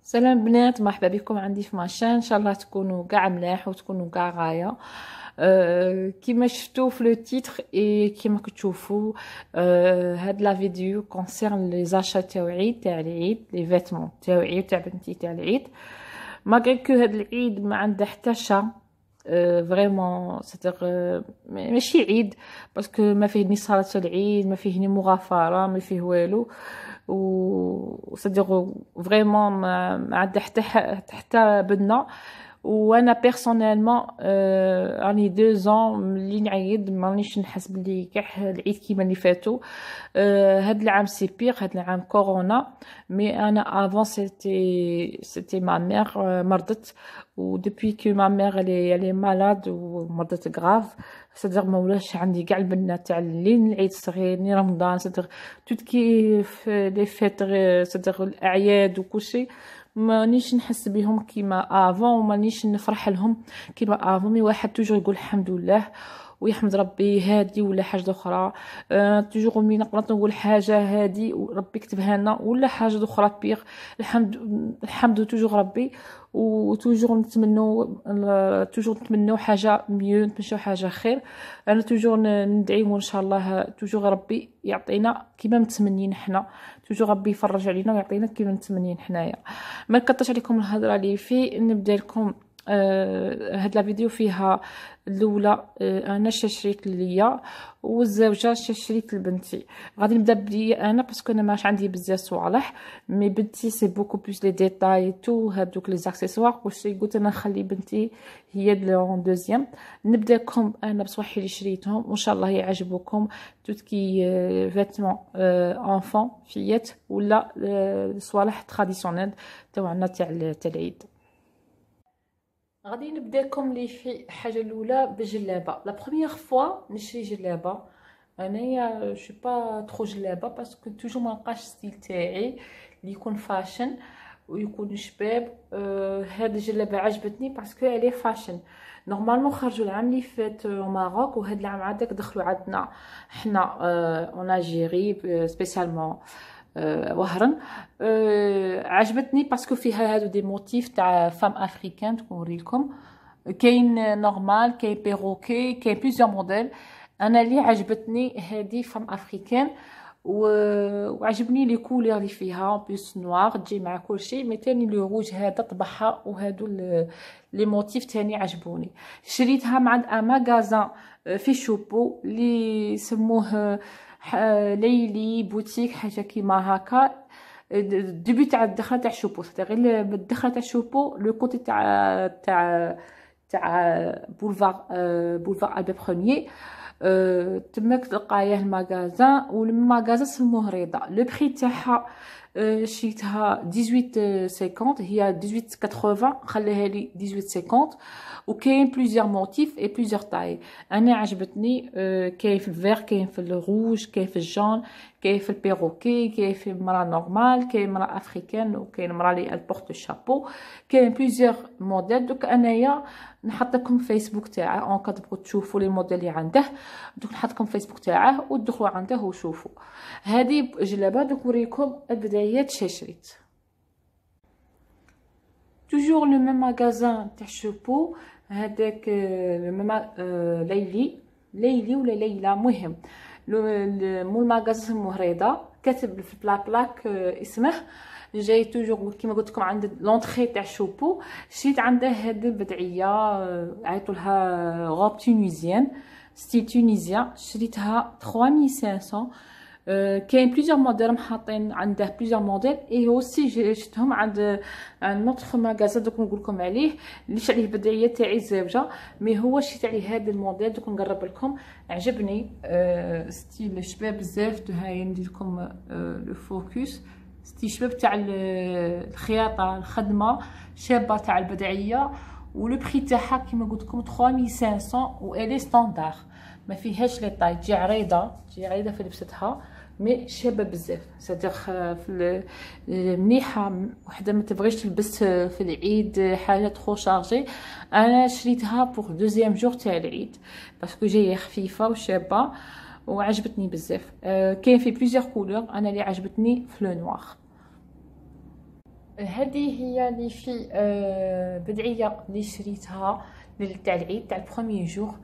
سلام بنات، مرحبا بكم عندي في ماشين. ان شاء الله تكونوا كاع ملاح وتكونوا كاع غايه. كيما شفتوا في لو تيتر اي كيما كتشوفوا، هاد لا فيديو كونسيرن لي زاشا تاع العيد، لي فيتمون تاع العيد تاع بنتي تاع العيد. ماغري كو هاد العيد ما عنده حتى شا فريمون سيتيغ ماشي عيد، باسكو ما فيه ني صلاة العيد، ما فيه ني مغافرة، ما فيه والو. و سيتيغ فريمون ما عنده حتى بدنا. وانا بيرسونيلمون راني 2 ans ملي نعيد مانيش نحس بلي كاع العيد كيما اللي فاتو. هاد العام سي بيغ، هاد العام كورونا. مي انا افون سيتي ما مير مرضت، و دوبوي كو ما مير elle est malade ومرضت غراف. سيدير ما ولاش عندي كاع البنات تاع لين العيد الصغير ني رمضان، سيدير توت كيف لي فيت، سيدير الاعياد وكلشي مانيش نحس بهم كيما افون، ومانيش نفرح لهم كيما افون. مي واحد توجور يقول الحمد لله ويحمد ربي هادي ولا حاجه اخرى. توجور ملي نقدر نقول حاجه هادي وربي كتبها لنا، ولا حاجه اخرى بيغ، الحمد توجور ربي. وتوجور نتمنوا حاجه ميو، نتمنوا حاجه خير. انا توجور ندعيو ان شاء الله توجور ربي يعطينا كيما متمنين حنا، توجور ربي يفرج علينا ويعطينا كيما متمنين حنايا. ما نكثرش عليكم الهضره لي في نبدا لكم. هاد لا فيديو فيها الاولى انا شريت ليا، والزوجه شريت لبنتي. غادي نبدا بلي انا باسكو انا ماش عندي بزاف صوالح، مي بنتي سي بوكو بلوس لي ديتاي تو هادوك لي زاكسيسوار. واش قلت انا نخلي بنتي هي لون دوزيام. نبدا لكم انا بصوالح اللي شريتهم وان شاء الله يعجبوكم. توت كي فيتمون انفون فيات ولا صوالح تراديسيونيل تاعنا تاع العيد. غادي نبدا لكم لي في حاجه الاولى بجلابه. لا بروميير فوا نشري جلابه، انايا شو با ترو جلابه باسكو توجور ما نلقاش ستيل تاعي اللي يكون فاشن ويكون شباب. هاد الجلابه عجبتني باسكو الي فاشن. نورمالمون خرجوا العام اللي فات ماروك، وهاد العام عادك دخلوا عندنا حنا اون الجيري سبيسيالمون وهران. عجبتني باسكو فيها هادو دي موتيف تاع فام افريكان. تكون لكم كاين نورمال، كاين بيروكي، كاين بليزيور موديل. انا اللي عجبتني هادي فام افريكان، وعجبني لي كولور اللي فيها بلوس نوار تجي مع كلشي. مي تاني لو روج هذا طبعها، وهادو لي موتيف تاني عجبوني. شريتها من عند ان ماغازان في شوبو اللي سموه ليلي بوتيك حاجه كيما هكا. الديبي تاع الدخله تاع شوبو، غير الدخله تاع شوبو لو كوتي تاع بولفار البي بروميير. تماك تلقايه المغازان، والمغازان سموه رضا. لو بري تاعها شريتها 18.50، هي 18.80 خليها لي 18.50. وكاين بليزيور موتيف اي بليزيور تاي. انا عجبتني كاين في الفير، كاين في الروج، كاين في الجون، كاين في البيروكي، كاين في مرا نورمال، كاين مرا افريكان، وكاين مرا لي البورت شابو. كاين بليزيور موديل. دوك انايا نحط لكم فيسبوك تاعه اون كاد تبغوا تشوفوا لي موديل اللي عنده. دوك نحط لكم فيسبوك تاعه وتدخلوا عنده وشوفوا. هذه جلابه. دوك نوريكم البدايات شريت. توجور لو ميم ماغازان تاع شوبو هذاك، لو ميم ليلي ولا ليلى، مهم مول الماغازان سموه رضا، كاتب في بلاك اسمه. جاي توجور كيما قلت لكم عند لونطري تاع شوبو. شريت عنده هاد البدعيه عيطوا لها غوب تونيزيان، ستيل تونيزيان. شريتها 3500. كاين بليزيور موديل محاطين عنده بليزيور موديل. اي اوسي شفتهم عند نوتخ ماغازان دوك نقول لكم عليه اللي شريت عليه البدعيه تاعي الزوجه. مي هو شريت عليه هذا الموديل دوك نقرب لكم. عجبني ستيل شباب بزاف. هاي ندير لكم لو فوكس. ستيل شباب تاع الخياطه، الخدمه شابه تاع البدعيه. ولو بري تاعها كيما قلت لكم 3500 و الي ستاندار، ما فيهاش لي طاي. تجي عريضه في لبستها، مي شابه بزاف. صدق في مليحه. وحده ما تبغيش تلبس في العيد حاجه ترو شارجي. انا شريتها بوغ دوزيام جور تاع العيد باسكو جايه خفيفه وشابه وعجبتني بزاف. كاين في بليزيور كولور. انا اللي عجبتني في لو نوار. هذه هي اللي في بدعيه اللي شريتها تاع العيد تاع البروميي جور.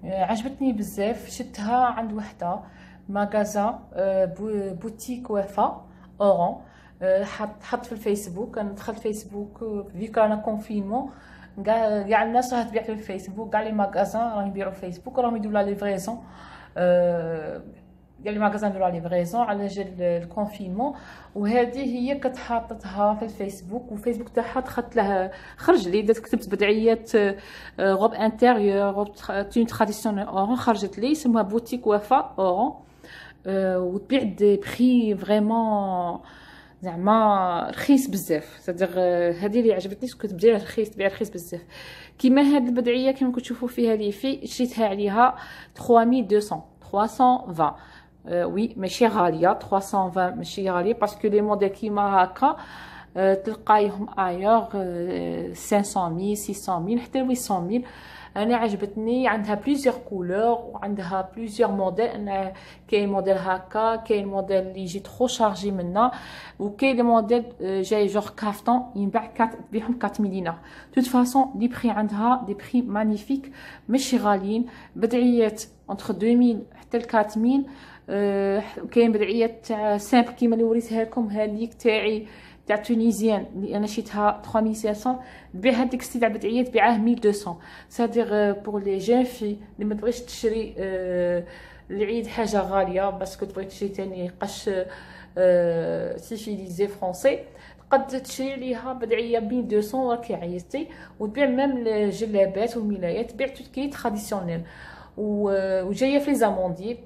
عجبتني بزاف، شفتها عند وحده ماغازا بوتيك وفا اورون. حط في الفيسبوك، انا دخلت فيسبوك فيك انا كونفينمون، كاع الناس راه تبيع في الفيسبوك، كاع لي ماغازان راهم يبيعوا في الفيسبوك، راهم يديروا لا ليفريزون. قال لي ماغازان ديروا ليفريزون على جال الكونفينمون. وهذه هي كنت حاطتها في الفيسبوك، والفيسبوك تاعها دخلت لها، خرج لي درت كتبت بدعيات غوب انتيريور غوب تون تراديسيونيل اورون، خرجت لي اسمها بوتيك وفا اورون. وتبيع دي بري فريمون زعما رخيص بزاف، صدق. هذه اللي عجبتني، كنت تبيع رخيص، تبيع رخيص بزاف. كيما هاد البدعيه كيما كتشوفوا فيها لي في، شريتها عليها 3200 320. وي ماشي غاليه، 320 ماشي غاليه، باسكو لي موديل كيما هكا تلقايهم ايور 500000 600000 حتى 800000. انا عجبتني، عندها بليزيور كولور وعندها بليزيور موديل. انا كاين موديل هكا، كاين موديل اللي يجي ترو شارجي منا، وكاين لي موديل جاي جوغ كافتون ينباع تبيعهم 4000 دينار. توت فاصون لي بري عندها دي بري مانيفيك، ماشي غاليين. بدعيات انتر 2000 حتى ل 4000. كاين بدعيات تاع سامبل كيما اللي وريتها لكم، هذيك تاعي تاع تونيزيان اللي انا شيتها 3500، تبيع هذيك ستيل تاع بدعيه تبيعها 1200. سادير بور لي جون في اللي ما تبغيش تشري العيد حاجه غاليه، باسكو تبغي تشري تاني قش سيفيليزي فرونسي، قد تشري ليها بدعيه ب 1200 راكي عيطتي. وتبيع ميم الجلابات والملايات، تبيع توت كي تراديسيونيل. وجايه في لي زاموندي،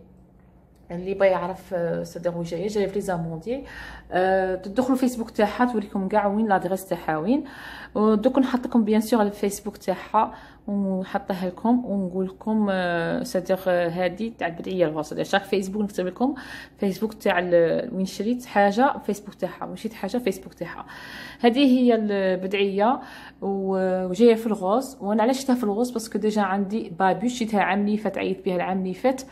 اللي بغى يعرف صدق جايه في لي زاموندي. تدخلوا الفيسبوك تاعها توريكم كاع وين لادريس تاعها وين. ودوك نحط لكم بيان سور على الفيسبوك تاعها ونحطها لكم ونقول لكم صدق هذه تاع البدعيه الوسط. شاك فيسبوك نكتب لكم فيسبوك تاع وين شريت حاجه، فيسبوك تاعها وين شريت حاجه، فيسبوك تاعها. هذه هي البدعيه وجايه في الغوز. وانا علاش شفتها في الغوز باسكو ديجا عندي بابيش شريتها العام اللي فات، عيطت بها العام اللي فات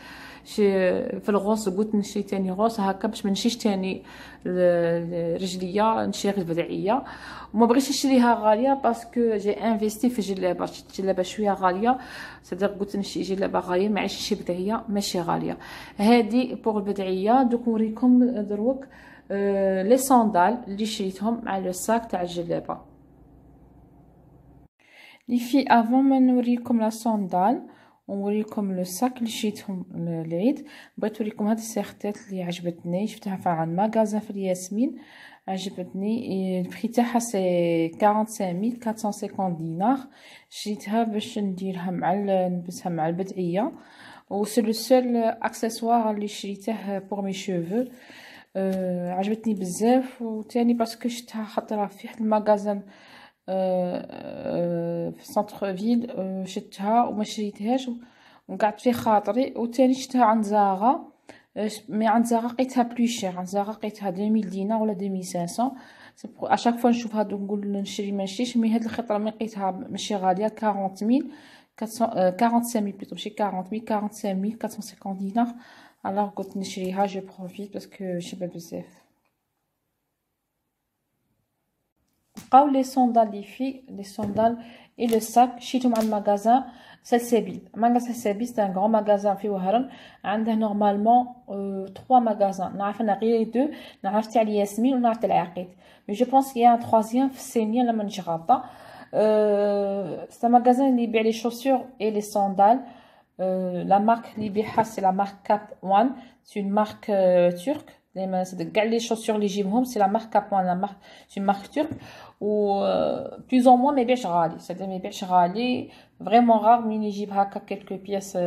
في الغوص. قلت نشري تاني غوص هكا باش ما نشريش تاني رجليه، نشري غير بدعيه. وما بغيتش نشريها غاليه باسكو جي انفيستي في جلابه، شريت جلابه شويه غاليه، صدق قلت نشري جلابه غاليه معيش نشري بدعيه ماشي غاليه. هذه بوغ البدعيه. دوك نوريكم دروك لي صندال اللي شريتهم مع لو ساك تاع الجلابه. لي في افون ما نوريكم لا صندال ونوريكم لو ساك اللي شريتهم العيد، بغيت نوريكم هاد السيرتات اللي عجبتني، شفتها في عند ماغازان في الياسمين، عجبتني. البري تاعها سي 45450 دينار. شريتها باش نديرها مع نلبسها مع البدعيه، و سي لو سول اكسسوار اللي شريته بور مي شوفو. عجبتني بزاف. وتاني باسكو شفتها خاطرها في واحد الماغازان في سنتر فيل، شفتها وما شريتهاش وقعدت في خاطري. وتاني شفتها عند زارا، مي عند زارا لقيتها بلو شير، عند زارا لقيتها 2000 دينار ولا 2500. اشاك فوا نشوف هادو نقول نشري ما نشريش، مي هاد الخطره ملي لقيتها ماشي غاليه 40000 45000 بلوتو ماشي 40000 45000 450 دينار. alors قلت نشريها جو بروفيت باسكو شابه بزاف. بقاو لي صوندال لي في لي صوندال اي لو ساك شيتهم عند ماغازان سلسبيل. ماغازان سلسبيل سي ان غران ماغازان في وهران، عنده نورمالمون 3 ماغازان. نعرف انا غير 2، نعرف تاع الياسمين ونعرف تاع العقيد، مي جو بونس يا ان تروازيام في السينيه لما نجي غلطه. سي ماغازان اللي يبيع لي شوسور اي لي صوندال. لا مارك اللي يبيعها سي لا مارك كاب 1، سي اون مارك ترك. ديما صدق كاع لي شوسور اللي يجيبهم سي لا مارك كاب 1، لا مارك سي مارك ترك. و بلوز او موان ما يبيعش غالي، صدق ما يبيعش غالي، فريمون غار مين يجيب هكا كيلكو بياس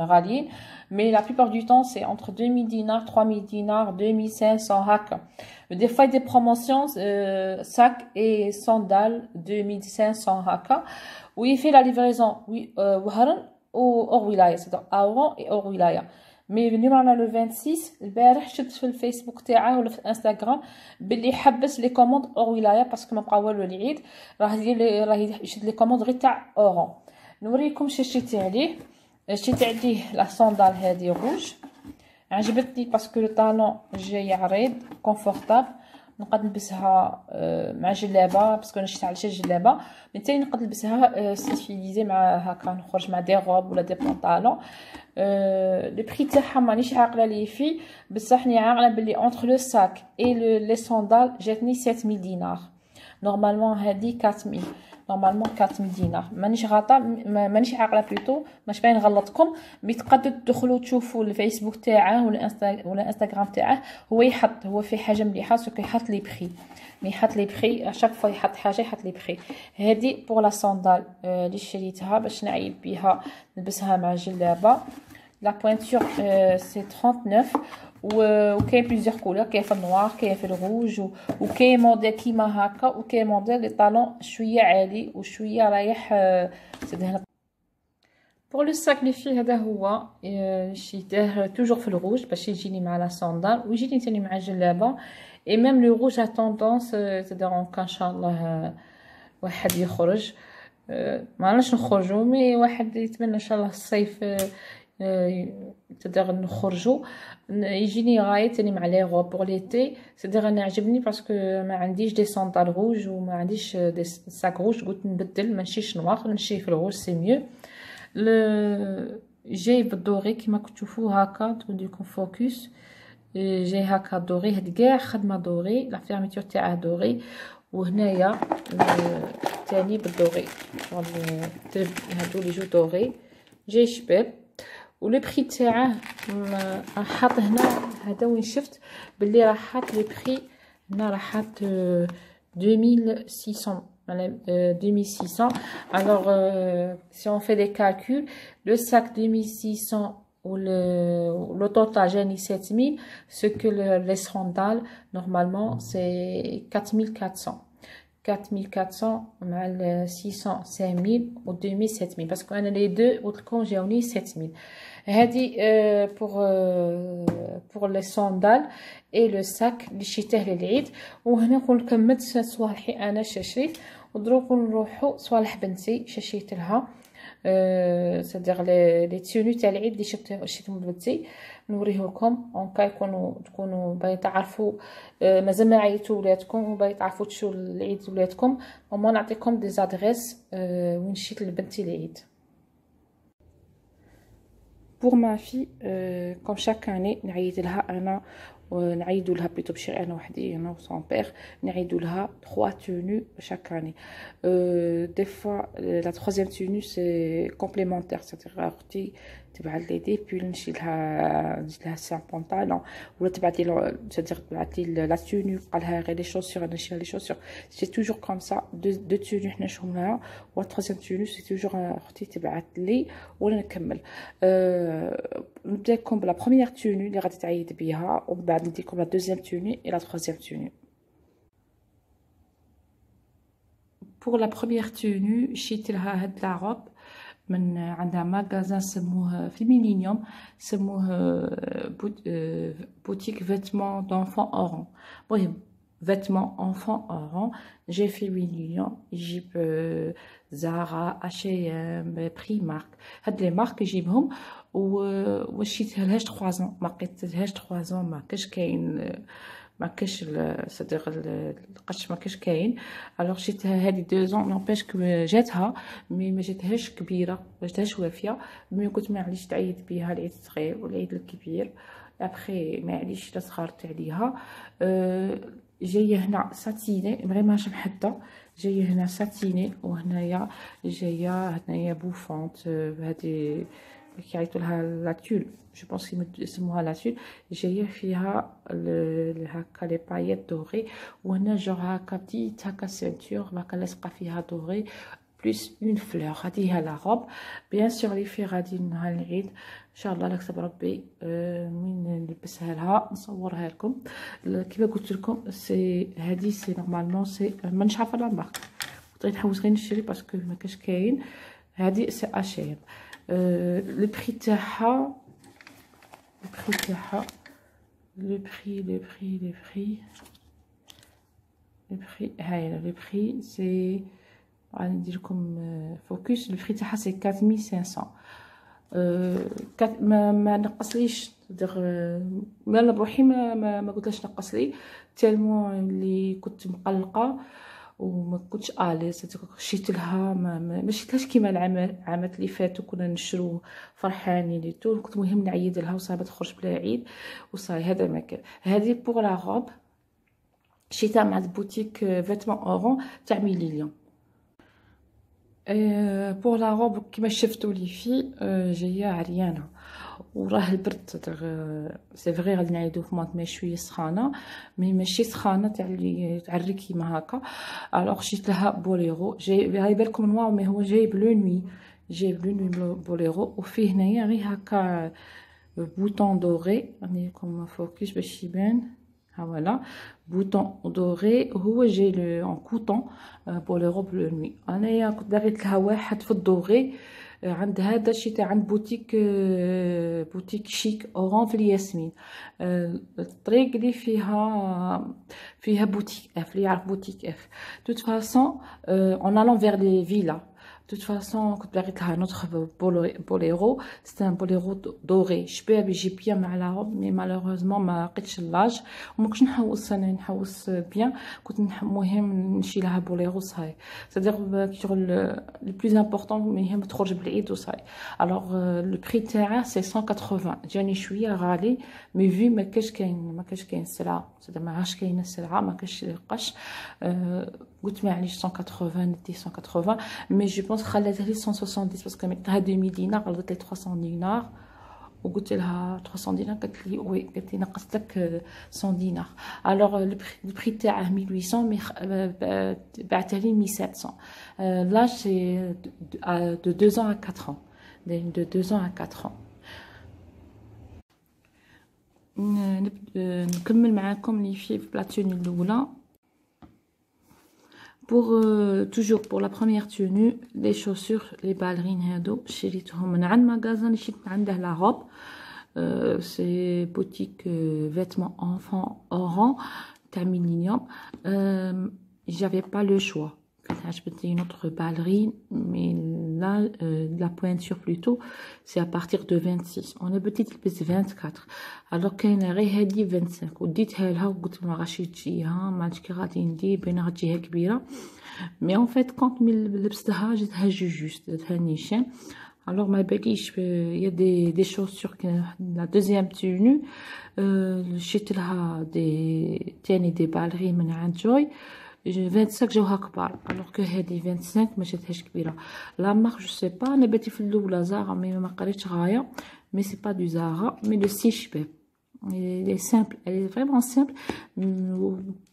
غاليين. مي لا بليبار دو طون سي انتر 2000 دينار 3000 دينار 2500 هكا. دي فوا دي بروموسيون ساك اي صندال 2500 هكا. ويفي لا ليفريزون وهران و اور ولايه، صدق اورون اي اور ولايه. مي اليوم رانا لو 26 البارح شفت في الفيسبوك تاعه ولا في الانستغرام باللي حبس لي كوموند اور ولايه باسكو ما بقى والو العيد، راه يشد لي كوموند غير تاع اورون. نوريكم شريت عليه. شريت عليه لا صوندال هذه روج، عجبتني باسكو لو طالون جاي عريض كونفورطابل، نقدر نلبسها مع جلابه باسكو انا شفت على شي جلابه، من تاني نقدر نلبسها ستيليزي مع هكا نخرج مع دي روب ولا دي بونطالون. لو بري تاعها مانيش عاقله لي فيه، بصح راني عاقله بلي اونتر لو ساك اي لي صوندال جاتني 7000 دينار. نورمالمون هادي 4000، نورمالمون 4000 دينار. مانيش غلطه، مانيش عاقله بلوتو، ماش باين نغلطكم. مي تقدروا تدخلوا تشوفوا الفيسبوك تاعه ولا انستغرام تاعه، هو في حاجه مليحه، سو يحط لي بري، مي يحط لي بري اشاك فوا يحط حاجه يحط لي بري. هادي بور لا صوندال اللي شريتها باش نعيد بها نلبسها مع جلابه. لا بوينتور سي 39، وكاين بليزيور كولور، كاين في النوار، كاين في الروج، وكاين موديل كيما هكا، وكاين موديل لي طالون شويه عالي وشويه رايح هنا. بور لو ساك لي في هذا هو شريته توجور في الروج باش يجيني مع لا صوندال ويجيني ثاني مع الجلابه. اي ميم لو روج ا توندونس تدير ان شاء الله واحد يخرج، ما عرفناش نخرجوا، مي واحد يتمنى ان شاء الله الصيف تقدر نخرجوا يجيني غاية تاني مع لي روب بور ليتي. صدق انا عجبني باسكو ما عنديش دي ساندال روج وما عنديش دي ساك روج، قلت نبدل ما نمشيش نوار نمشي في الروج سي ميو. جاي بالدوري كيما تشوفوا هكا تقول لكم فوكس، جاي هكا دوري، هاد كاع خدمه دوري، لا فيرميتور تاعه دوري، وهنايا تاني بالدوري، هادو لي جو دوري جاي شباب. ولي بري تاعه حاط هنا، هذا وين شفت باللي راه حاط لي بري هنا، راه حاط 2600 2600. alors si on fait des calculs, le sac 2600 ou le total جاني 7000، ce que les sandales normalement c'est 4400. 4400 مع 600 5000 و 2000 7000 باسكو انا لي دو قلت لكم جاوني 7000. هذه بور لي صوندال اي لو ساك اللي شريته للعيد. وهنا نكون كملت صوالحي انا شريت، ودروك نروحوا صوالح بنتي شريت لها صدق لي تيوني تاع العيد اللي شريتهم لبنتي، نوريه لكم اون كا تكونوا باغي تعرفوا مازال ما عيطوا ولادكم وباغي تعرفوا تشو العيد ولادكم، وما نعطيكم دي زادريس وين شريت لبنتي العيد. بور ما في كوم شاك اني نعيد لها انا، ونعيدو لها بليتو بشري انا وحدي انا وسون بير، نعيدو لها 3 تونو شاك اني. دي فوا لا ترويزيام تونو سي كومبليمونتير، سيتيغ اختي تبعت لي دي بول نجي لها سان بونطالون، ولا تبعت لي سيتيغ تبعت لي لا تونو قالها غير لي شوسور انا نشري لي شوسور. سي توجور كوم سا، دو تونو حنا نشوفهم لها، و ترويزيام تونو سي توجور اختي تبعت لي ولا نكمل. نبدا لكم بلا بروميير تونو اللي غادي تعيد بها، ومن بعد نديكم لا دوزيام تونو اي لا ترويزيام تونو. بور لا بروميير تونو شريت لها هاد لا روب من عندها ماغازان سموه في الميلينيوم، سموه بوتيك فيتمون دونفون اورون. المهم فيتمون انفون اورون، جاي في الميلينيوم، يجيب زارا اشي ام بريمارك، هاد لي مارك يجيبهم. وشريتها لهاش 3 ans، ما لقيتلهاش 3 ans، ما كاش كاين، ما كاش صديق القش ما كاش كاين. الوغ شريتها هذه 2 ans، نوبيش كو جاتها مي ما جاتهاش كبيره، ما جاتهاش وافيه، مي كنت ما عليش تعيد بها العيد الصغير والعيد الكبير، ابخي ما عليش لا صغرت عليها. جايه هنا ساتيني فريمون محده، جايه هنا ساتيني، وهنايا جايه هنايا بوفونت بهذه كيعيطوا لها لا تول، جو بونس يسموها لا تول، جايه فيها هكا لي بايات دوري، وهنا جور هكا بتيت هكا سينتور هكا لاصقه فيها دوري بلوس اون فلور. هذه هي لا روب. بيان سور لي في غادي نهار العيد ان شاء الله لا كتب ربي وين نلبسها لها نصورها لكم. كيما قلت لكم سي هذه سي نورمالمون سي مانيش عارفه لا مارك، بغيت نحوس غير نشري باسكو ما كاش كاين. هذه سي اشير. لو بري تاعها، لو بري هاي لو بري سي، غادي ندير لكم فوكس. لو بري تاعها سي 4500. ما نقصليش صدق انا بروحي ما قلتلاش نقص لي تالمون اللي كنت مقلقه وما كنتش اليز. شيت لها ما شيتهاش كيما العامات اللي فاتوا كنا نشرو فرحانين لي تو، كنت مهم نعيد لها وصايبه تخرج بلا عيد وصاي. هذا ما كان. هذه بوغ لا روب شيتها مع البوتيك فيتمون اورون تاع ميليون. بوغ لا روب كيما شفتوا لي في جايه عريانه وراه البرد. سي فغي غادي نعيدو في مات مي شويه سخانه، مي ماشي سخانه تاع اللي تعري كيما هكا. الوغ شيت لها بوليرو جاي هاي بالكم نوار، مي هو جايب لو نوي، جايب لو نوي بوليرو وفيه هنايا غير هكا بوطون دوري. راني لكم فوكس باش يبان. ها فوالا بوطون دوري وهو جاي اون كوطون بوليرو بلو نوي. انايا كنت باغيت لها واحد في الدوري عند هذا الشيء تاع عند بوتيك شيك اوران في الياسمين. الطريق اللي فيها بوتيك اف، اللي يعرف بوتيك اف. توت فاسون اون الون فيغ لي فيلا. توت فاسون كنت باغيت لها نوتخ بوليرو، سي ان بوليرو دوري شباب يجي بيان مع لا روب، مي مالوغوزمون ما لقيتش لاج وما كنتش نحوس. انا نحوس بيان، كنت مهم نشي لها بوليرو صاي. صدق كي شغل لو بلوز امبورطون مهم تخرج بالعيد وصاي. الوغ لو بري تاعها سي 180، جاني شويه غالي مي في ما كاش كاين السلعه. صدق ما عادش كاينه السلعه، ما كاش قش. قلت معليش 180 ندي 180، مي جو بونس خلاتها لي 170 باسكو ميتها 2000 دينار غلطت لي 300 دينار وقلت لها 300 دينار. قالت لي وي، قالت لي نقصت لك 100 دينار. الوغ البري تاعه 1800 مي بعتها لي 1700. لا سي دو 2 ans à 4 ans، دو 2 ans à 4 ans. نكمل معاكم لي في لا توني الاولى. Pour toujours pour la première tenue, les chaussures, les ballerines هادو شريتهم من عند ماغازان اللي شريت عنده لا روب. سي بوتيك vêtements enfants oran تاع ميلينيوم. j'avais pas le choix. كانت عجبتني notre ballerine, mais là la pointure plutôt c'est à partir de 26. on a بديت تلبس 24. alors كاينه غير هادي 25 وديتها لها وقلت ما غاش تجيها، ما عرفتش كي غادي ندير بينا غتجيها كبيره. مي اون فيت كونت ملي لبستها جاتها جوست، جاتها نيشان. alors ما باليش يا دي شوسور. لا دوزيام تونو شريت لها دي بالغين من عند جوي 25 جاوها كبار، الوغ كو هادي 25 ما جاتهاش كبيره. لا مارك جو سي با، انا باتي في الاولى زارا مي ما قريتش غايه، مي سي با دو زارا مي لو سي شباب. elle est simple, elle est vraiment simple,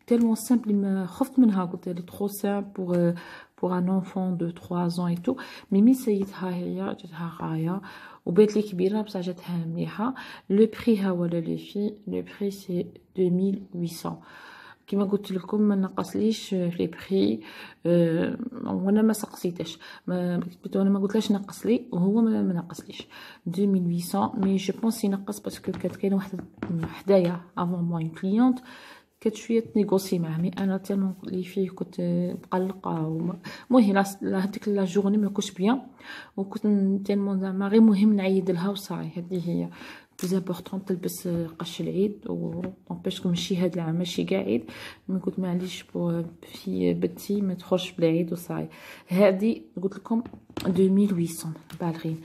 tellement simple ما خفت منها. قلت elle est trop simple pour un enfant de 3 ans et tout. مي سيتها هي جاتها غايه وبيت لي كبيره بصح جاتها مليحه. لو بري ها ولا لي في لو بري سي 2800. كما قلت لكم ما نقصليش في لي بري. وانا ما سقسيتش، انا ما قلتلاش نقص لي وهو ما نقصليش 2800. مي جو بونس ينقص باسكو كانت كاينه واحده حدايا افون موا اون كليونت كانت شويه تنيغوسي معاه. مي انا تالمون لي فيه كنت مقلقه المهم هذيك لا جورني ما كنتش بيان وكنت تالمون زعما غير مهم نعيد لها وصاي. هذه هي بلوز امبورطون تلبس قش العيد و طونبيش ماشي هاد العام ماشي كاع عيد. مي قلت معليش في بنتي ما تخرجش بلا عيد وصاي. هادي قلت لكم 2800 بالغين.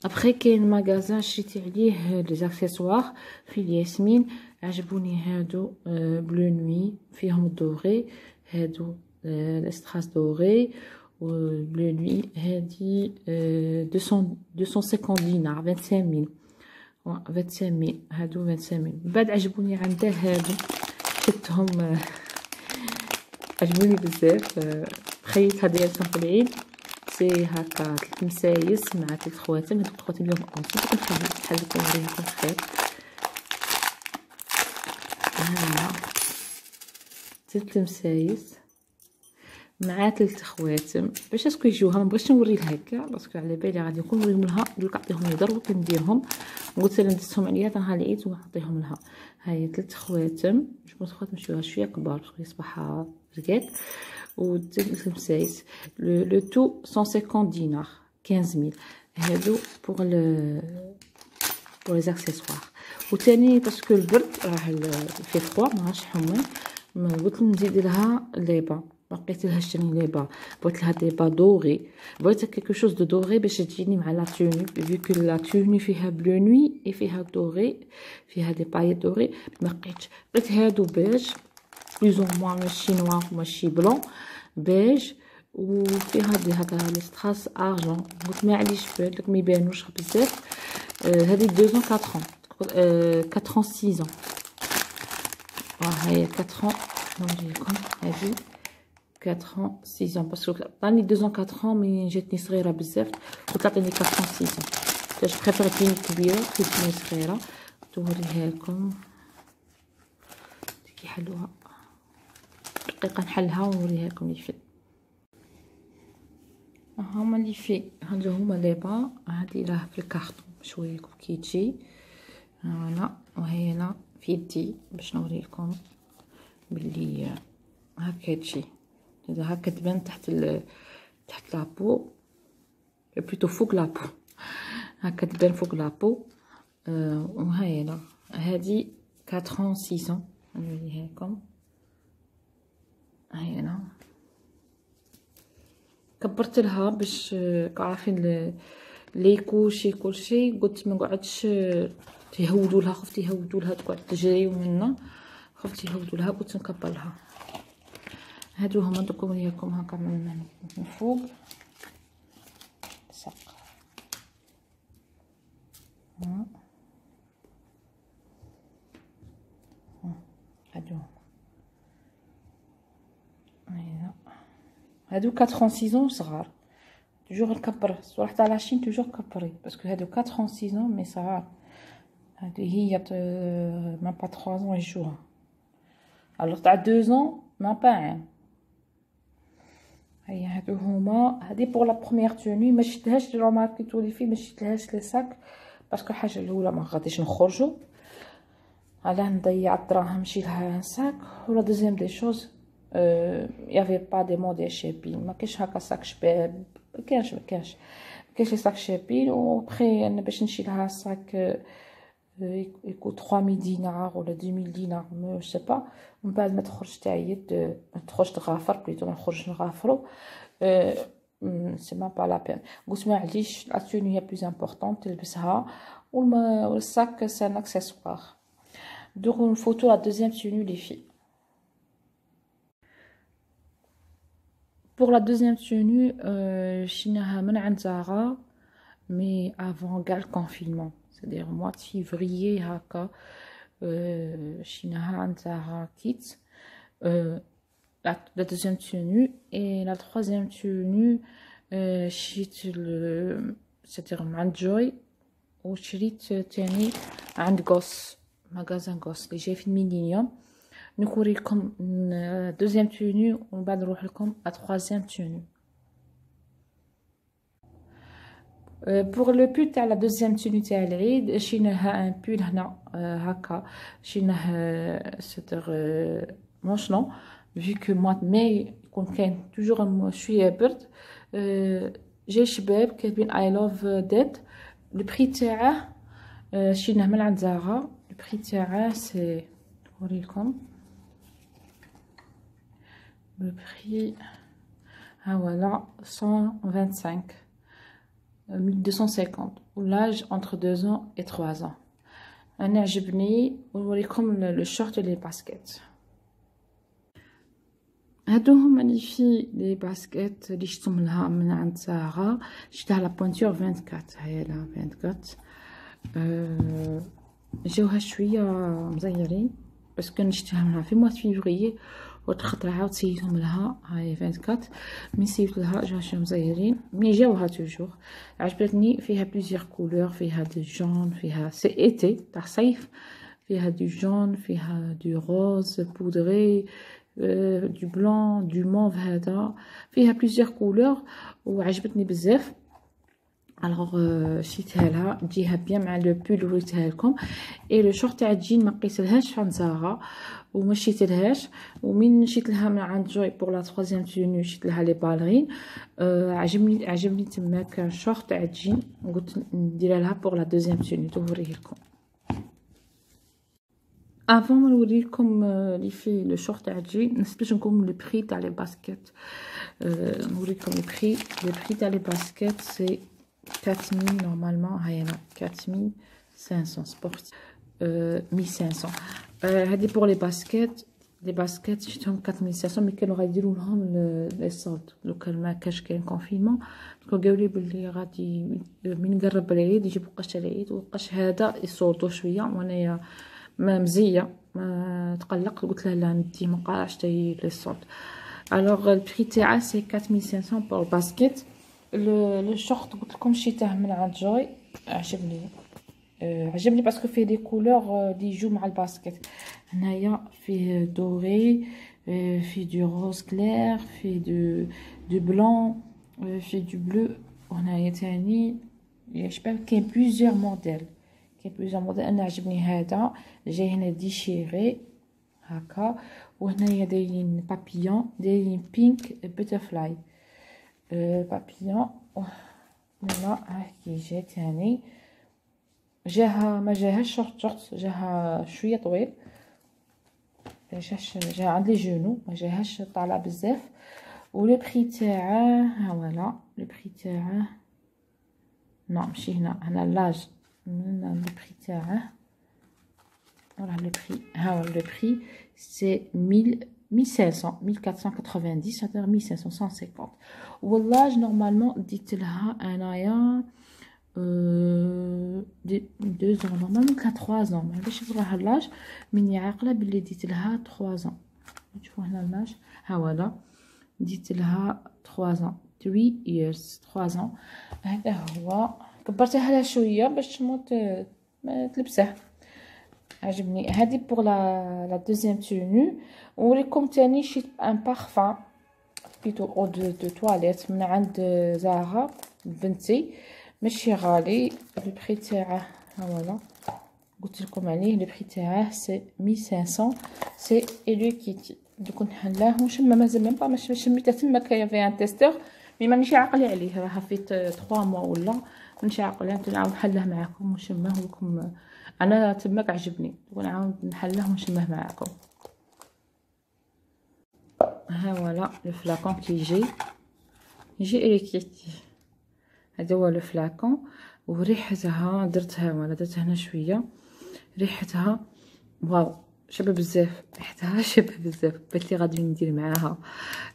ابخي كاين ماغازان شريتي عليه لي زاكسيسوار في الياسمين عجبوني هادو بلو نوي فيهم دوري، هادو الاستراس دوري و بلو نوي. هادي 250 دينار 25000 25000 هادو 25000. بعد عجبوني عنده هادو شفتهم عجبوني بزاف. خيط هدايا في العيد سي هكا 3 مسايس مع 3 خواتم. هاد الخواتم اليوم اونسي نحلكم نوريكم الخيط. هنا 3 مسايس مع 3 خواتم باش اسكو يجوها. ما بغيتش نوري لها كاع باسكو على بالي غادي نكون نوريهم لها نقولك عطيهم لي دروك نديرهم. قلت لها ندسهم عليا نهار العيد ونعطيهم لها. هاي 3 خواتم، جو خواتم شويه كبار باسكو يصبح رقاد و 3 مسايس. لو تو 150 دينار 15000. هادو بور لي زاكسيسوار. وثاني باسكو البرد راه في فخوا ماهاش حمي، قلت نزيد لها ليبا، ما لقيتلهاش ثاني ليبا، بغيت لها ديبا دوغي، بغيت كيكو شوز دو دوغي باش تجيني مع لا توني، فيكو لا توني فيها بلو نوي اي فيها دوغي، فيها دي بايت دوغي، ما لقيتش، لقيت هادو بيج بلوز او موان ماشي نوار ماشي بلون، بيج وفيها دي هكا لي ستراس ارجون، قلت ما عليش بالك ما يبانوش بزاف. هذه 2 ans 4 ans 4 ans 6 ans. هاي 4 ans نوريكم هذه 4 ans 6 ans باسكو عطاني 2 ans 4 ans مي جاتني صغيره بزاف، قلت تعطيني 4 ans 6 ans، باش بريفير تجيني كبيره تجيني صغيره. نوريها لكم كي حلوها دقيقه، نحلها ونوريها لكم لي في. هما اللي في، هادو هما لي با، هادي راه في الكارطون باش نوريكم كي تجي. فوالا وهي هنا في يدي باش نوريكم بلي هكا تجي، هذا هكا تبان تحت لابو، بلوتو فوق لابو، هكا تبان فوق لابو. وهاي هنا هادي 4 ans 6 ans نوريها لكم. هاي هنا كبرت لها باش عارفين ليكوشي كلشي، قلت ما نقعدش تيهودوا لها، خفت يهودوا لها تقعد تجري منا، خفت يهودوا لها، قلت نكبر لها. هادو هما دوك نوريكم هكا من فوق الساق. هادو هادو 4 ans 6 ans صغار، توجور نكبر صراحه تاع لاشين، توجور كبري باسكو هادو 4 ans 6 ans مي صغار. هادي هي ما با 3 ans يجوها، الوغ تاع 2 ans ما با عام. هيا هادو هما، هادي بور لا بروميير توني، ما شفتهاش لي روماركيتو لي في، ما شفتلهاش لي ساك باسكو الحاجه الاولى ما غاديش نخرجوا، علاه نضيع الدراهم نشري لها ساك، ولا دوزيام دي شوز يافي با دي موديل شابين، ما كاينش هكا ساك شباب، ما كاينش لي ساك شابين. و بخي انا باش نشري لها ساك يكون 3000 دينار ولا 2000 دينار ما سي با، من بعد ما تخرج تعيط، تخرج تغافر بليتو، ما نخرج نغافرو، سي ما با لا بين. قلت ما عليش لا توني هي بلوز امبورطون تلبسها، والساك سي ان اكسسوار. دوك نفوتو لا دوزيام توني لي في. Pour la deuxième tenue, شريناها من عند زارا مي افون كاع الكونفينمون، c'est-à-dire mois de février هكا. شريناها عند زارا كيت. La deuxième tenue et la troisième tenue شريت c'est-à-dire عند جوي، وشريت تاني عند غوس، مغازان غوس اللي جاي في الميلينيوم. نوريكم دوزيام توني ومن بعد نروح لكم لا تروازيام توني. بوغ لو بول تاع لا دوزيام توني تاع العيد، شريناها ان بول هنا هكا، شريناه ستر مونشلون فيكو موات ماي يكون كاين توجور شويه برد. جاي شباب كاتبين اي لوف ديت. لو بري تاعه شريناه من عند زارا، لو بري تاعه سي نوريكم le prix. Ah voilà, 125, 1250. L'âge entre 2 ans et 3 ans. أنا عجبني، ونوريكم لو شورت لي باسكيت. هادو هما لي في لي باسكيت اللي شفتهم لها من عند سارة، شفتها لا بوانتور 24. هاي لا 24 جاوها شويه مزيرين باسكو نشتيها منها في مواد فيفري، وتخطر عاود سيتهم لها. هاي 24 مي سيت لها جاو شويه مزيرين، مي جاوها توجور عجبتني. فيها بليزيور كولور، فيها دو جون، فيها سي ايتي تاع صيف، فيها دو جون، فيها دو روز بودري، دو بلون، دو موف، هذا فيها بليزيور كولور وعجبتني بزاف. الوغ شريتها لها تجيها بيان مع لو بول اللي وريتها لكم. اي لو شورت تاع الجين ما لقيتلهاش عند زارا وما شريتلهاش، ومن شريت لها من عند جوي بور لا تروازيام توني شريت لها لي بالغين. عجبني تماك شورت تاع الجين، قلت ندير لها بور لا دوزيام توني توريه لكم. افون ما نوريكم لي في لو شورت تاع الجين نسبش نكون لو بري تاع لي باسكيت. نوريكم لو بري تاع لي باسكيت سي 4000 نورمالمون. هاي انا 4500 سبورت 1500. هادي بور لي باسكيت. لي باسكيت شفتهم 4500 مي كانوا غيديروا لهم لي صولد لو كان ما كاش كاين كونفينمون. قالوا لي بلي غادي من قرب العيد يجيبوا قش العيد وقش هذا يصوتوا شويه وانايا ما مزيه ما تقلق. قلت لها لا ندي ما قاعش تاي لي صولد. الوغ البري تاعها سي 4500 بور باسكيت. لو شورت قلت لكم شريته من عند جوي عجبني. عجبني باسكو فيه دي كولور اللي يجوا مع الباسكيت. هنايا فيه دوري، فيه دو روز كلير، فيه دو بلون، فيه دو بلو. وهنايا تاني يشبه كاين بليزيور موديل. انا عجبني هذا جاي هنا ديشيري هكا. وهنايا دايرين بابيون دايرين بينك بوترفلاي بابيون. هنا هاكي جا تاني جاها ما جاهاش شورت جاها شويه طويل. جا عند لي جونو ما جاهاش طالع بزاف. ولو بري تاعه ها فوالا لو بري تاعه نو ماشي هنا لاج من لو بري تاعه فوالا لو بري ها لو بري سي 1500 1490 c'est-à-dire 1500 150. والله نورمالمون ديت لها انايا 2 ans نورمالمون كان 3 ans ما باش صراحه لاج مني عاقله بلي ديت لها 3 ans. تشوفوا هنا لاج ها فوالا ديت لها 3 ans 3 years 3 ans. هذا هو كبرتها لها شويه باش ما تلبسه. عجبني هذه بور لا دوزيام تونو. وليكم تاني شيت ان بارفان بيتو او دو تواليت من عند زارا بنتي ماشي غالي. لو بري تاعه ها فوالا قلت لكم عليه. لو بري تاعه سي 1500 سي الو كيتي. دوك نحلاه ونشم مازال ميم با ماشي شميته تما كاين في ان تيستور مي مانيش عاقله عليه راها فيت 3 موا ولا مانيش عاقله. نعاود نحلاه معاكم ونشمه لكم. انا تماك عجبني ونعاود نحلاه ونشمه معاكم. ها فوالا لو فلاكون كي يجي اليكيتي. هذا هو لو فلاكون. وريحتها درتها ولا درت هنا شويه ريحتها واو شابه بزاف. ريحتها شابه بزاف بانت لي غادي ندير معاها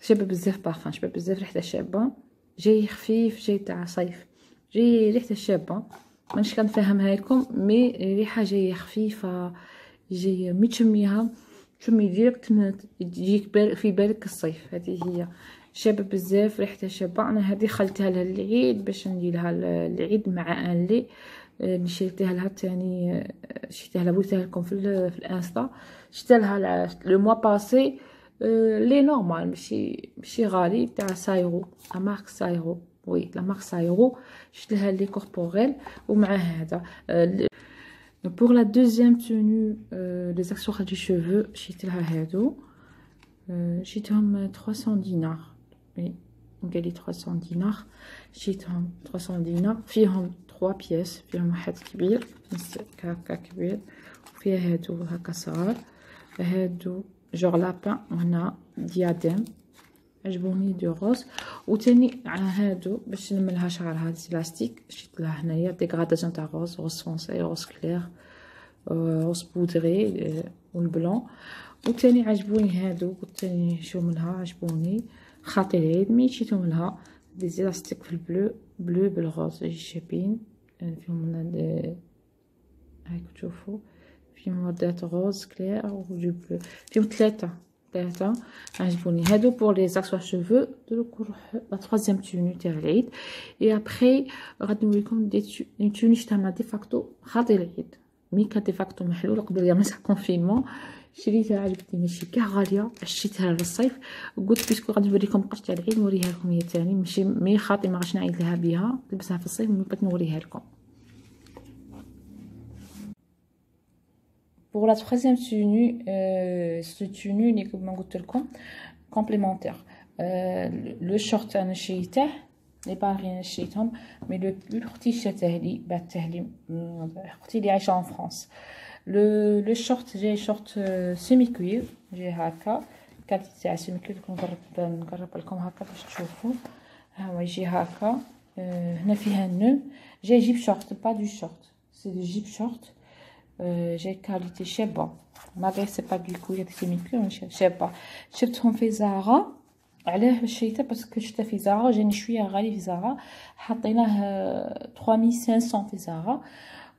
شابه بزاف بارفان شابه بزاف. ريحتها شابه جاي خفيف جاي تاع صيف جاي ريحتها شابه مانيش كنفهمها لكم مي ريحه جايه خفيفه جايه مي تشميها تشمي ديريكت تجيك في بالك الصيف. هذه هي شابه بزاف ريحتها شابه. انا هذه خلتها لها العيد باش ندير لها العيد مع ان لي شريتها لها تاني. شريتها لها بغيتها لكم في الانستا. شريت لها لو موا باسي لي نورمال ماشي غالي تاع سايرو لا مارك سايرو. وي لا مارك سايرو. شريت لها لي كوربوريل ومع هذا pour la deuxième tenue les accessoires du cheveu شريت لها هادو شريتهم 300 دينار. وي قال لي 300 دينار شريتهم 300 دينار. فيهم 3 بياس فيهم واحد كبير هكا كبير وفيه هادو هكا صغار. هادو جوغ لابان وهنا ديادم عجبوني دو روز. وتاني هادو باش نملها شعرها لاستيك شريت لها هنايا ديغراداسيون تاع روز فونسي روز كلير روز بودري والبلون. وتاني عجبوني هادو قلت تاني نشوفهم لها عجبوني خاطر العيد مي شريتهم لها دي زيلاستيك في البلو بلو بالغوز شابين. فيهم هاك تشوفوا فيهم وردات غوز كلير وجو بلو فيهم ثلاثه عجبوني هادو بور لي زاكسوار شوفو. دروك نروح لا تروازيام توني تاع العيد. اي ابخي غادي نوريكم دي توني شتها دي فاكتو خاطر العيد مي كان دي فاكتو محلول قبل يوم تاع كونفينمون. شريتها عجبتني ماشي كاع غاليه شريتها للصيف. قلت بيسكو غادي نوريكم قش تاع العيد نوريها لكم هي تاني ماشي مي خاطي ما غاش نعيد لها بها نلبسها في الصيف مي بغيت نوريها لكم. Pour la troisième tenue, ce tenue اللي كما قلت لكم complémentaire. le short انا شريته لي باغي شريتهم مي لو بول اختي شريته لي بعته لي اختي اللي عايشه en France. لو شورت جاي شورت سيمي كوير، جاي هكا كاليتي تاع سيمي كوير. نقرب لكم هكا باش تشوفوا. ها هو يجي هكا. هنا فيها النو، جاي جيب شورت با دو شورت، سي دو جيب شورت. جاي كاليتي شابه، ماغري سي با دو كوير سيمي كوير شابه. شفتهم في زارا. علاه شريته؟ باسكو شفته في زارا جاني شويه غالي في زارا، حطيناه 3500 في زارا.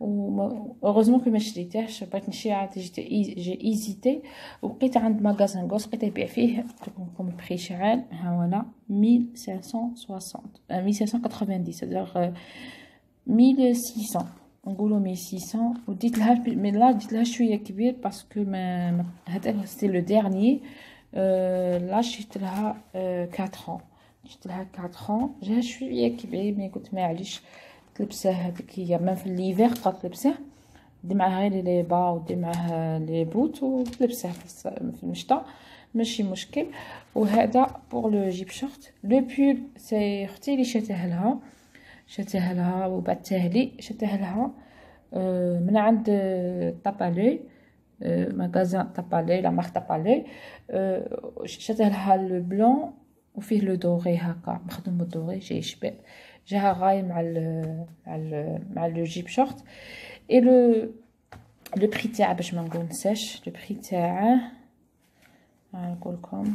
و heureusement que ما شريتهش، بغيت نشري عاد جي ايزيتي. ولقيت عند ماغازان غوس لقيته يبيع فيه لكم البري شحال. ها هو 1560 1590 c'est-à-dire 1600 نقولوا 1600. وديت لها مي لا ديت لها شويه كبير باسكو ما هذا سيتي لو ديرنيي. لا شريت لها 4 شريت لها 4 جاها شويه كبير، مي قلت معليش تلبسه هذيك هي ميم في ليفير قد تلبسه، دي معاه غير لي با ودي معاه لي بوت وتلبسه في الشتا ماشي مشكل. وهذا بور لو جيب شورت. لو بول سي اختي اللي شاتها لها وبعثه لي، شاتها لها من عند طابالي، ماغازان طابالي، لا مارك طابالي. شاتها لها لو بلون وفيه لو دوري هكا مخدوم بالدوري، جاي يشبه، جاها غاية مع لو جيب شورت. اي لو بري تاعه باش ما نقولنساش لو بري تاعه، نقولكم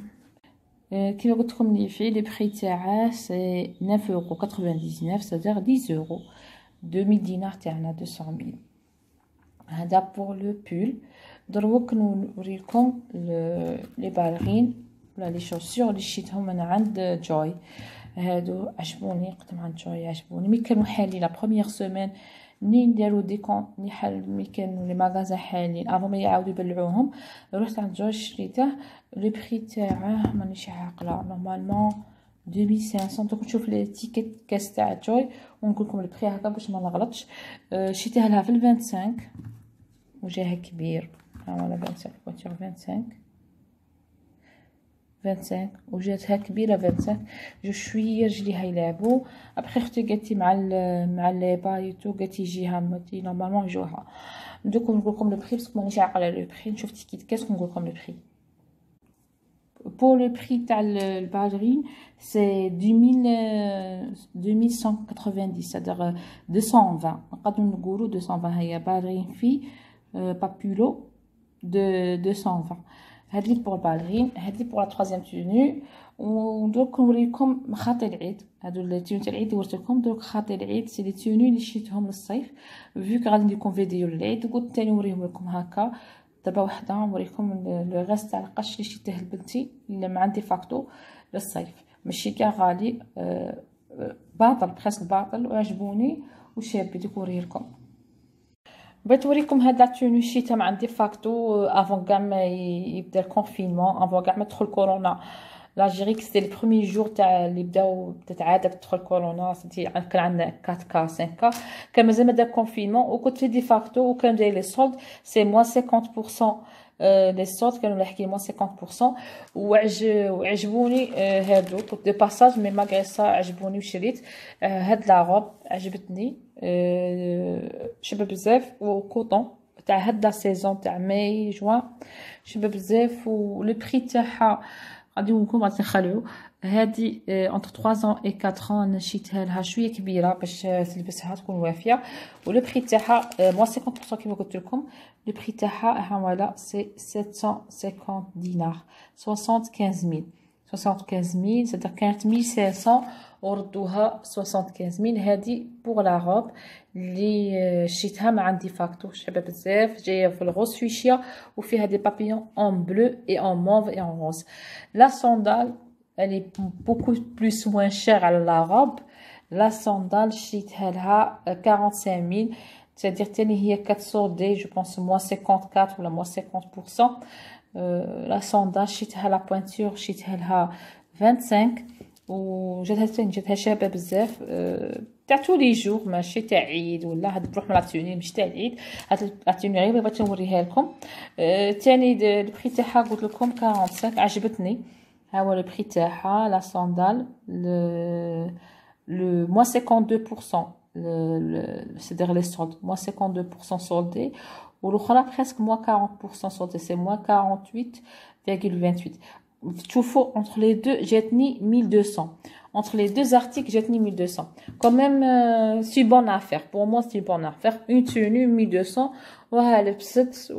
كيما قلت لكم لي في لي بري تاعه سي 9,99€، c'est-à-dire 10€، 2000 دينار تاعنا 200,000. هذا بور لو بول. دروك نوريكم لي بالغين ولا لي شوسور اللي شريتهم انا عند جوي. هادو عجبوني، قدم عند جوي عجبوني، مي كانوا حالين لا بروميير سيمين منين داروا ديكون مي كانوا لي ماغازان حالين افون ما يعاودوا يبلعوهم. رحت عند جوي شريته. لو بري تاعه مانيش عاقله، نورمالمون 2500. دوك نشوف لي تيكيت كاس تاع جوي ونقول لكم البري هكا باش ما نغلطش. شريتها لها في 25 وجاها كبير. ها ولا 25 فواتير 25 وجاتها كبيره 25. جو شويه رجليها يلعبوا. ابخي اختي قالت لي مع لي بايتو قالت لي يجيها متي نورمالمون يجوها. دوك نقول لكم لو بري باسكو مانيش عاقله لو بري. نشوف تيكيت كاس ونقول لكم لو بري. pour le prix تاع البالغين c'est 2190، c'est-à-dire 220. نقدروا نقولوا 220. هي بالغين في بابولو de 220. هذه بور البالغين، هذه بور لا troisième tenue. ودروك نوريكم مخاطي العيد. هادو لي تيوني تاع العيد وريت لكم. دروك خاطي العيد سي لي تيوني اللي شريتهم للصيف، فيك غادي نديركم فيديو للعيد قلت ثاني نوريهم لكم هكا. دابا وحده نوريكم لو غاست تاع القش اللي شريته لبنتي اللي ما عندي فاكتو للصيف، ماشي كاع غالي، باطل بريسك باطل وعجبوني وشابي. دوك نوريلكم. بغيت نوريكم هاد لا توني شريتها مع عندي فاكتو افون كاع ما يبدا الكونفينمون، افون كاع ما تدخل كورونا. لاجيري سيتي لي بروميي جور تاع اللي بدات عاده تدخل كورونا. سيتي كان عندنا 4 5 كان مازال ما دار كونفينمون وكنت في دي فاكتو وكان داير لي سولد سي موان 50%. لي سولد كانوا لاحقين موان 50%. وعجبوني هادو كنت دو باساج مي ماغري سا عجبوني وشريت. هاد لا روب عجبتني شبه بزاف وكوطون تاع هاد لا سيزون تاع ماي جوان شبه بزاف. ولو بري تاعها غادي نقولكم غادي نخلعو. هادي entre 3 ans et 4 ans انا شريتها لها شويه كبيره باش تلبسها تكون وافيه. ولو بري تاعها موا 50% كيما قلت لكم. لو بري تاعها ها فوالا سي 750 دينار 75000 75000 c'est-à-dire كانت 1500 وردوها 75000. هادي بوغ لا روب اللي شريتها مع عندي فاكتور شابه بزاف، جايه في الغوز سويشيا وفيها دي بابيون اون بلو اي اون موف اي اون روز. لا ساندال elle est beaucoup plus moins chère على لا روب. لا ساندال شريتها لها 45000، c'est-à-dire تاني هي كتسوردي جو بونس موان 54 ولا موان 50%. لا ساندال شريتها لا بوينتور شريتها لها 25 وجاتها ثاني جاتها شابه بزاف تاع تو لي جور ماشي تاع عيد ولا هاد بروح لا توني ماشي تاع العيد. هاد لا توني غير بغيت نوريها لكم. ثاني البري تاعها قلت لكم 45 عجبتني. ها هو البري تاعها لا ساندال le moins 52%. C'est-à-dire les soldes, moins 52% soldés. والاخرى presque moins 40% sur 2, c'est moins 48,28. تشوفوا entre les deux جاتني 1200. Entre les deux articles, جاتني 1200. Quand même, c'est une bonne affaire. Pour moi, c'est une bonne affaire. Une tenue 1200 وها لبست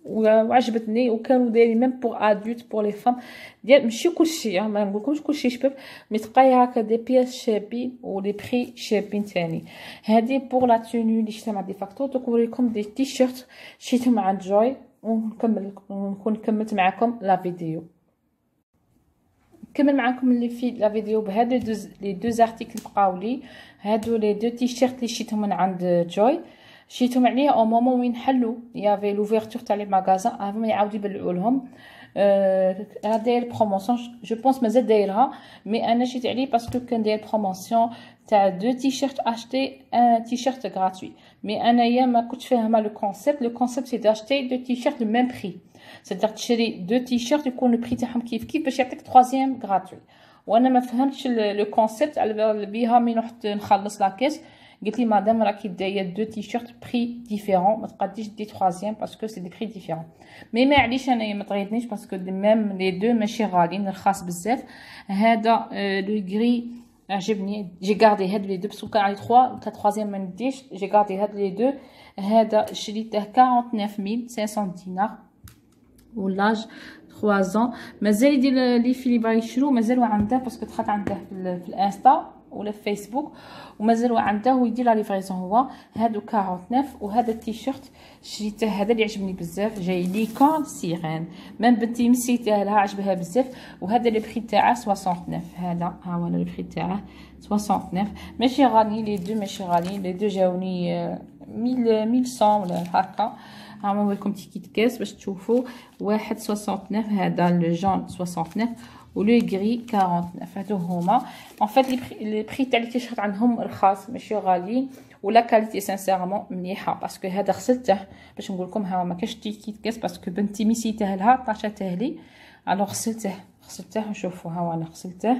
وعجبتني وكانوا دايرين ميم بور ادولت بور لي فام ديال ماشي كلشي ما نقولكمش كلشي شباب مي تلقاي هكا دي بياس شابين ولي بري شابين تاني. هذه بور لا توني اللي شفتها مع دي فاكتور. دوك نوريكم دي تي شيرت شريتهم عند جوي ونكون كملت معكم لا فيديو. نكمل معكم اللي في لا فيديو بهادو لي دو ارتيكل بقاو لي. هادو لي دو تي شيرت اللي شريتهم من عند جوي شريتهم عليها او مومون وين حلو يافي لوفيرتور تاع لي ماغازان افون يعاودوا يبلعوا لهم. راه داير بروموسيون جو بونس مازال دايرها مي انا شريت عليه باسكو كان داير بروموسيون تاع دو تي شيرت اشتي ان تي شيرت غراتوي. مي انايا ما كنتش فاهمه لو كونسيبت سي داشتي دو تي شيرت لو ميم بري سيتير تشري دو تي شيرت يكون لو بري تاعهم كيف باش يعطيك تروازيام غراتوي. وانا ما فهمتش لو كونسيبت على بيها مي نحط نخلص لاكيس قلت لي مدام راكي دايه دو تي شيرت بري ديفيرون ما تقديش دي تروازيام باسكو سي دي بري ديفيرون. مي معليش انايا ما تغيظنيش باسكو ميم لي دو ماشي غاليين رخاص بزاف. هذا لو غري عجبني جي غاردي هاد لي دو باسكو كان عندي 3 تاع تروازيام ما نديش جي غاردي هاد لي دو. هذا شريته 49500 دينار ولاج 3 ans. مازال يدير لي في اللي باغي يشرو مازالوا عنده باسكو دخلت عنده في الانستا ولا في فيسبوك ومازال عنده ويدير لا ليفريزون. هو هادو 49 وهذا التيشيرت شريته هذا اللي عجبني بزاف جاي لي كون سيرين ميم بنتي مسيتها لها عجبها بزاف. وهذا لو بري تاعه 69. هذا ها هو لو بري تاعه 69 ماشي غالي لي دو ماشي غاليين لي دو جاوني 1100 ولا هكا. ها نوريكم تيكيت كاس باش تشوفوا. واحد 69 هذا لو جون 69 ولو غري 49. هادو هما ان فيت لي بري تاع لي تيشيرت عندهم رخاص ماشي غاليين ولا كاليتي سانسيرمون مليحه باسكو هذا غسلته باش نقول لكم ها ما كاش تيكيت كاس باسكو بنتي ميسيته لها طاشته لي الوغ غسلته وشوفوا ها انا غسلته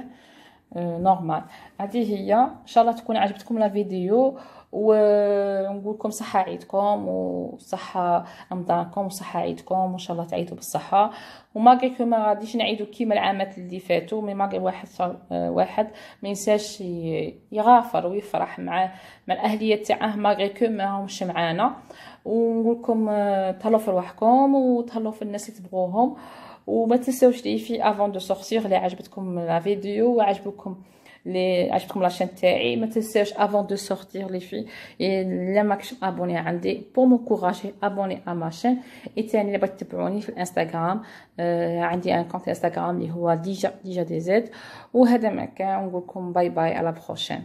نورمال. هذه هي ان شاء الله تكون عجبتكم لا فيديو ونقول لكم صحه عيدكم وصحه رمضانكم وصحه عيدكم وان شاء الله تعيدوا بالصحه. وما كو ما غاديش نعيدوا كيما العامات اللي فاتوا مي ما واحد ما ينساش يغافر ويفرح مع الاهليه تاعه ما كو ما همش معانا. ونقول لكم تهلاو في رواحكم وتهلاو في الناس اللي تبغوهم وما تنساوش لي في افون دو سورسير اللي عجبتكم لا فيديو وعجبكم عجبتكم لاشين تاعي ما تنساوش افون دو سورتير لي في الا ماكش ابوني عندي بور مونكوراجي ابوني ا ما شين. ثاني الا بغيتو تتبعوني في الانستغرام عندي ان كونت انستغرام اللي هو ديجا دي زد. وهذا ما كان نقول لكم باي باي على بروشين.